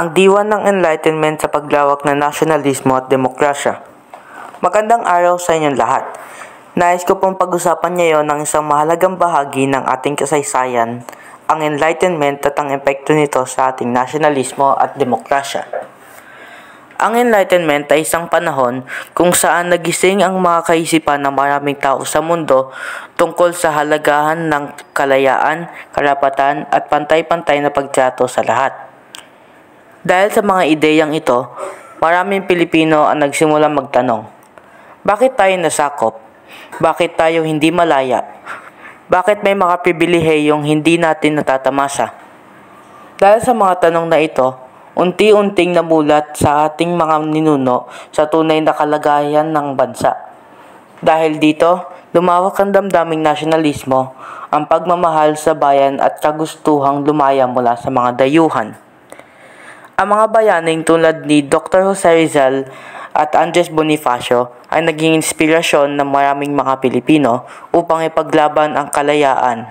ang diwa ng Enlightenment sa paglawak ng nasyonalismo at demokrasya. Magandang araw sa inyong lahat. Nais ko pong pag-usapan ngayon ng isang mahalagang bahagi ng ating kasaysayan, ang Enlightenment at ang epekto nito sa ating nasyonalismo at demokrasya. Ang Enlightenment ay isang panahon kung saan nagising ang mga kaisipan ng maraming tao sa mundo tungkol sa halagahan ng kalayaan, karapatan at pantay-pantay na pagtrato sa lahat. Dahil sa mga ideyang ito, maraming Pilipino ang nagsimulang magtanong, bakit tayo nasakop? Bakit tayo hindi malaya? Bakit may mga pribilehiyong hindi natin natatamasa? Dahil sa mga tanong na ito, unti-unting namulat sa ating mga ninuno sa tunay na kalagayan ng bansa. Dahil dito, lumawak ang damdaming nasyonalismo, ang pagmamahal sa bayan at kagustuhang lumaya mula sa mga dayuhan. Ang mga bayaning tulad ni Dr. Jose Rizal at Andres Bonifacio ay naging inspirasyon ng maraming mga Pilipino upang ipaglaban ang kalayaan.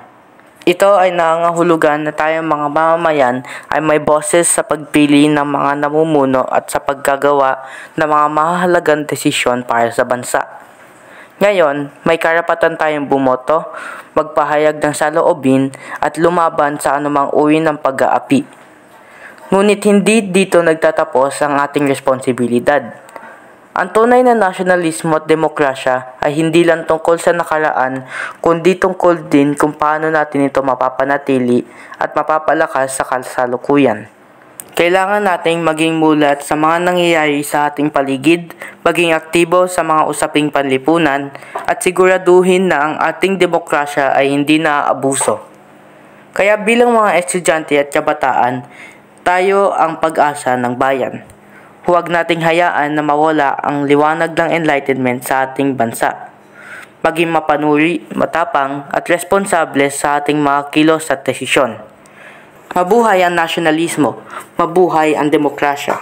Ito ay nangangahulugan na tayong mga mamamayan ay may boses sa pagpili ng mga namumuno at sa paggagawa ng mga mahalagang desisyon para sa bansa. Ngayon, may karapatan tayong bumoto, magpahayag ng saloobin at lumaban sa anumang uri ng pag-aapi. Ngunit hindi dito nagtatapos ang ating responsibilidad. Ang tunay na nasyonalismo at demokrasya ay hindi lang tungkol sa nakaraan, kundi tungkol din kung paano natin ito mapapanatili at mapapalakas sa kasalukuyan. Kailangan nating maging mulat sa mga nangyayari sa ating paligid, maging aktibo sa mga usaping panlipunan, at siguraduhin na ang ating demokrasya ay hindi naaabuso. Kaya bilang mga estudyante at kabataan, tayo ang pag-asa ng bayan. Huwag nating hayaan na mawala ang liwanag ng Enlightenment sa ating bansa. Maging mapanuri, matapang at responsable sa ating mga kilos at desisyon. Mabuhay ang nasyonalismo, mabuhay ang demokrasya.